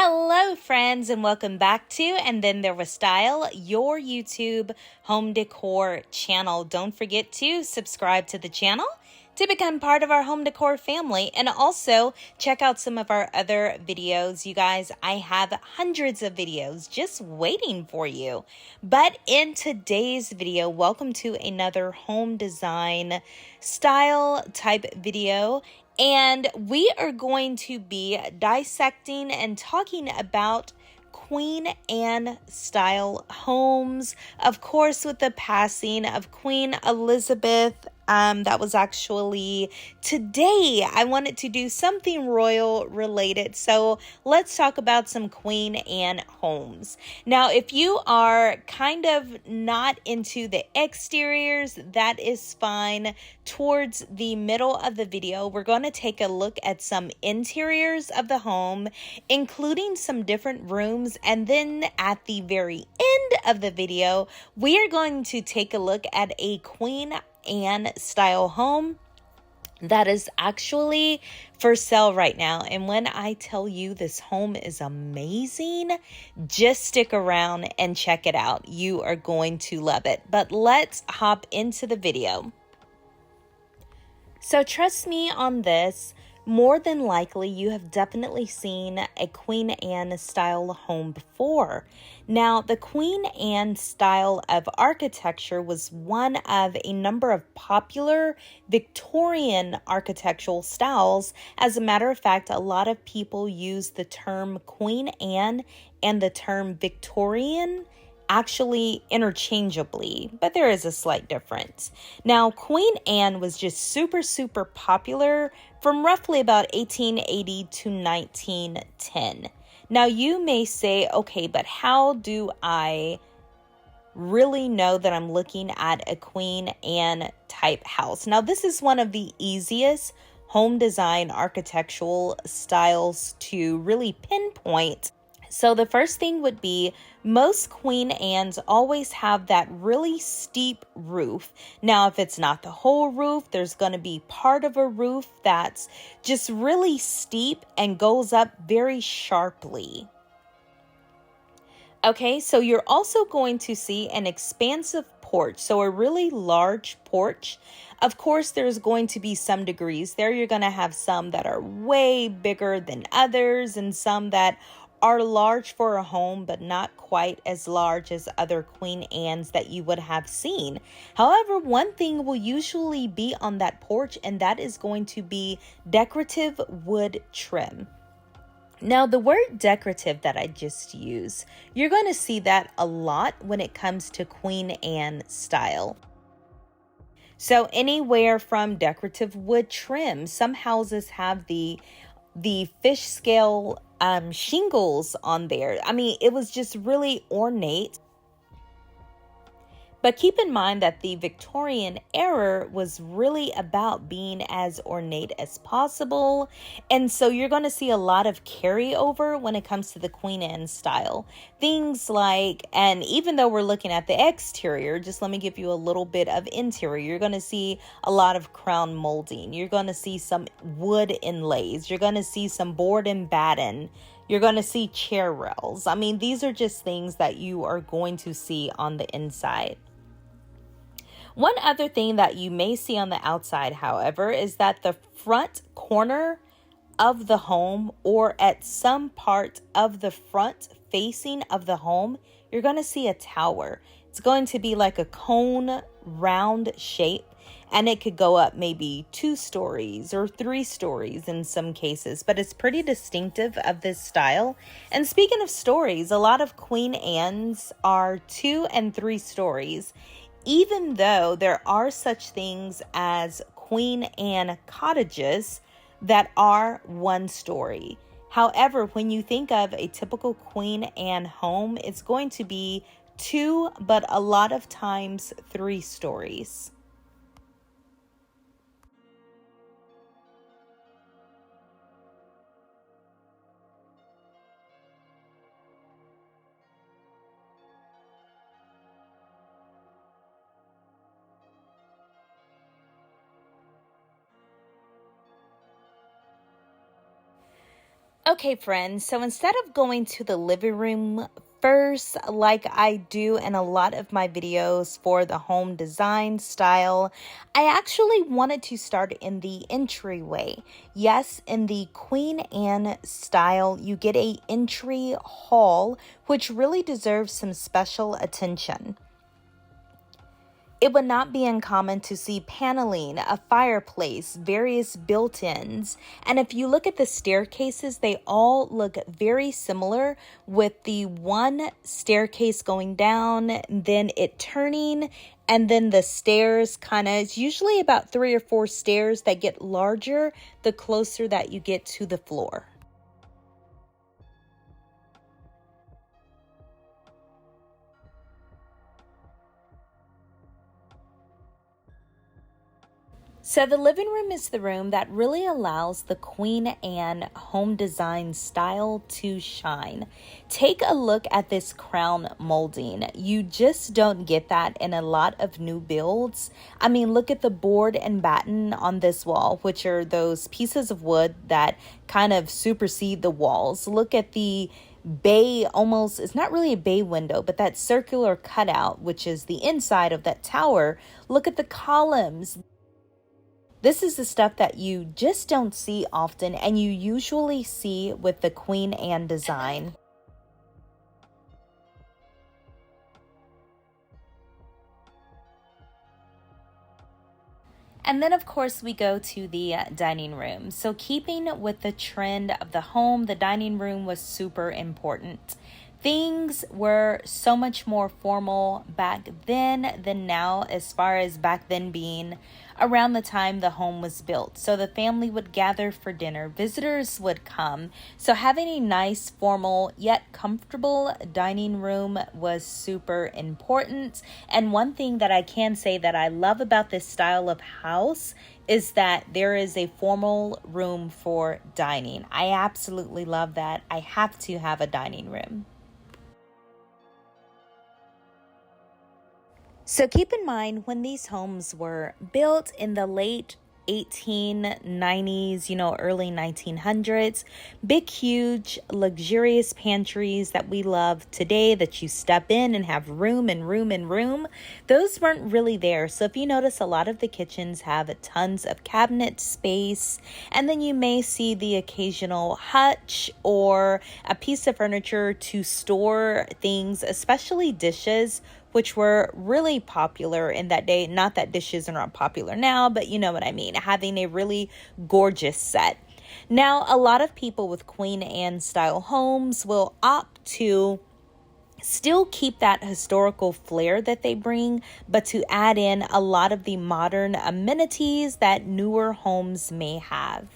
Hello, friends, and welcome back to And Then There Was Style, your YouTube home decor channel. Don't forget to subscribe to the channel to become part of our home decor family, and also check out some of our other videos. You guys, I have hundreds of videos just waiting for you. But in today's video, welcome to another home design style type video. And we are going to be dissecting and talking about Queen Anne style homes. Of course, with the passing of Queen Elizabeth, that was actually today. I wanted to do something royal related. So let's talk about some Queen Anne homes. Now, if you are kind of not into the exteriors, that is fine. Towards the middle of the video, we're going to take a look at some interiors of the home, including some different rooms. And then at the very end of the video, we are going to take a look at a Queen Anne style home that is actually for sale right now. And when I tell you this home is amazing, just stick around and check it out. You are going to love it. But let's hop into the video. So trust me on this, more than likely you have definitely seen a Queen Anne style home before. Now, the Queen Anne style of architecture was one of a number of popular Victorian architectural styles. As a matter of fact, a lot of people use the term Queen Anne and the term Victorian actually interchangeably, but there is a slight difference. Now, Queen Anne was just super popular from roughly about 1880 to 1910. Now, you may say, okay, but how do I really know that I'm looking at a Queen Anne type house? Now, this is one of the easiest home design architectural styles to really pinpoint. So the first thing would be most Queen Annes always have that really steep roof. Now, if it's not the whole roof, there's going to be part of a roof that's just really steep and goes up very sharply. Okay, so you're also going to see an expansive porch, so a really large porch. Of course, there's going to be some degrees there. You're going to have some that are way bigger than others and some that are large for a home, but not quite as large as other Queen Annes that you would have seen. However, one thing will usually be on that porch, and that is going to be decorative wood trim. Now, the word decorative that I just used, you're going to see that a lot when it comes to Queen Anne style. So anywhere from decorative wood trim, some houses have the fish scale shingles on there. I mean, it was just really ornate. But keep in mind that the Victorian era was really about being as ornate as possible. And so you're going to see a lot of carryover when it comes to the Queen Anne style. Things like, and even though we're looking at the exterior, just let me give you a little bit of interior. You're going to see a lot of crown molding. You're going to see some wood inlays. You're going to see some board and batten. You're going to see chair rails. I mean, these are just things that you are going to see on the inside. One other thing that you may see on the outside, however, is that the front corner of the home, or at some part of the front facing of the home, you're going to see a tower. It's going to be like a cone round shape, and it could go up maybe 2 stories or 3 stories in some cases, but it's pretty distinctive of this style. And speaking of stories, a lot of Queen Annes are 2 and 3 stories, even though there are such things as Queen Anne cottages that are 1 story. However, when you think of a typical Queen Anne home, it's going to be 2, but a lot of times 3 stories. Okay, friends, so instead of going to the living room first, like I do in a lot of my videos for the home design style, I actually wanted to start in the entryway. Yes, in the Queen Anne style, you get a entry hall, which really deserves some special attention. It would not be uncommon to see paneling, a fireplace, various built-ins, and if you look at the staircases, they all look very similar, with the one staircase going down, then it turning, and then the stairs it's usually about 3 or 4 stairs that get larger the closer that you get to the floor. So the living room is the room that really allows the Queen Anne home design style to shine. Take a look at this crown molding. You just don't get that in a lot of new builds. I mean, look at the board and batten on this wall, which are those pieces of wood that kind of supersede the walls. Look at the bay, almost, it's not really a bay window, but that circular cutout, which is the inside of that tower. Look at the columns. This is the stuff that you just don't see often, and you usually see with the Queen Anne design. And then, of course, we go to the dining room. So keeping with the trend of the home, the dining room was super important. Things were so much more formal back then than now, as far as back then being around the time the home was built. So the family would gather for dinner, visitors would come. So having a nice, formal, yet comfortable dining room was super important. And one thing that I can say that I love about this style of house is that there is a formal room for dining. I absolutely love that. I have to have a dining room. So keep in mind, when these homes were built in the late 1890s, early 1900s, big, huge, luxurious pantries that we love today that you step in and have room and room and room, those weren't really there. So if you notice, a lot of the kitchens have tons of cabinet space, and then you may see the occasional hutch or a piece of furniture to store things, especially dishes, which were really popular in that day. Not that dishes are not popular now, but you know what I mean, having a really gorgeous set. Now, a lot of people with Queen Anne style homes will opt to still keep that historical flair that they bring, but to add in a lot of the modern amenities that newer homes may have.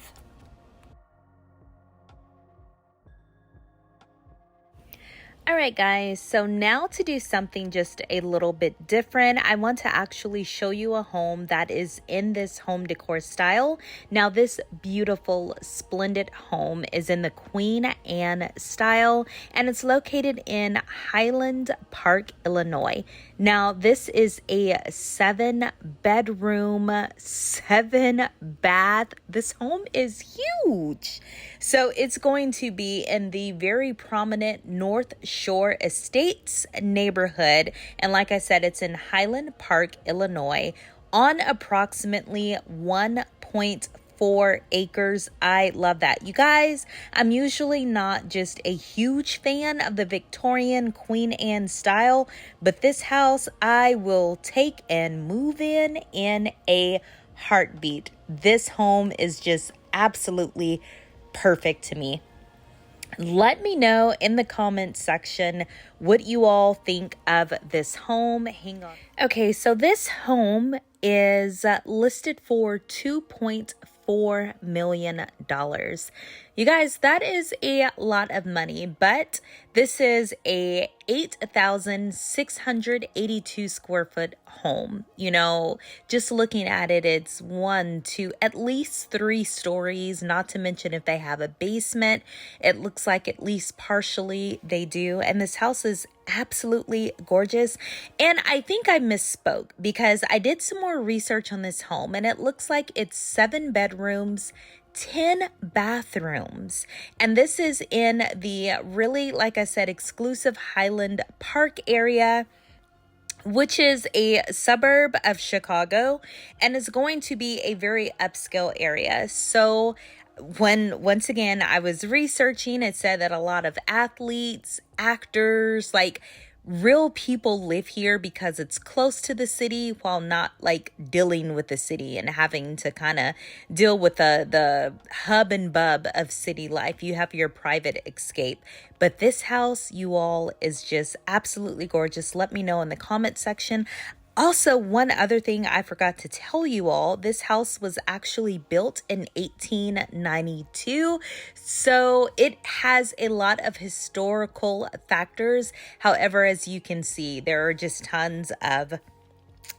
All right, guys, so now to do something just a little bit different, I want to actually show you a home that is in this home decor style. Now, this beautiful, splendid home is in the Queen Anne style, and it's located in Highland Park, Illinois. Now, this is a 7-bedroom, 7-bath. This home is huge. So it's going to be in the very prominent North Shore Estates neighborhood. And like I said, it's in Highland Park, Illinois, on approximately 1.4 acres. I love that. You guys, I'm usually not just a huge fan of the Victorian Queen Anne style, but this house I will take and move in a heartbeat. This home is just absolutely perfect to me. Let me know in the comments section what you all think of this home. Hang on. Okay, so this home is listed for $2.4 million. You guys, that is a lot of money, but this is a 8,682 square foot home. Just looking at it, it's 1, 2, at least 3 stories, not to mention if they have a basement. It looks like at least partially they do. And this house is absolutely gorgeous. And I think I misspoke because I did some more research on this home, and it looks like it's 7 bedrooms, 10 bathrooms. And this is in the really, like I said, exclusive Highland Park area, which is a suburb of Chicago and is going to be a very upscale area. So once again I was researching, it said that a lot of athletes, actors, like real people live here because it's close to the city while not like dealing with the city and having to kind of deal with the hub and bub of city life. You have your private escape. But this house, you all, is just absolutely gorgeous. Let me know in the comment section. Also, one other thing I forgot to tell you all, this house was actually built in 1892, so it has a lot of historical factors. However, as you can see, there are just tons of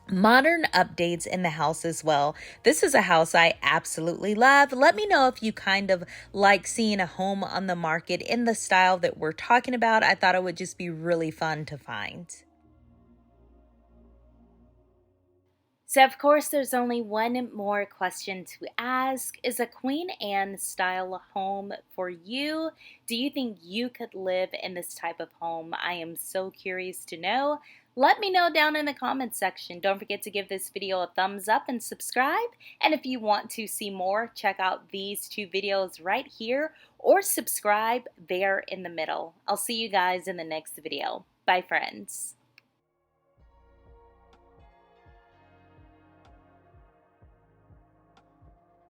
modern updates in the house as well. This is a house I absolutely love. Let me know if you kind of like seeing a home on the market in the style that we're talking about. I thought it would just be really fun to find. So, of course, there's only one more question to ask. Is a Queen Anne style home for you? Do you think you could live in this type of home? I am so curious to know. Let me know down in the comments section. Don't forget to give this video a thumbs up and subscribe. And if you want to see more, check out these two videos right here or subscribe there in the middle. I'll see you guys in the next video. Bye, friends.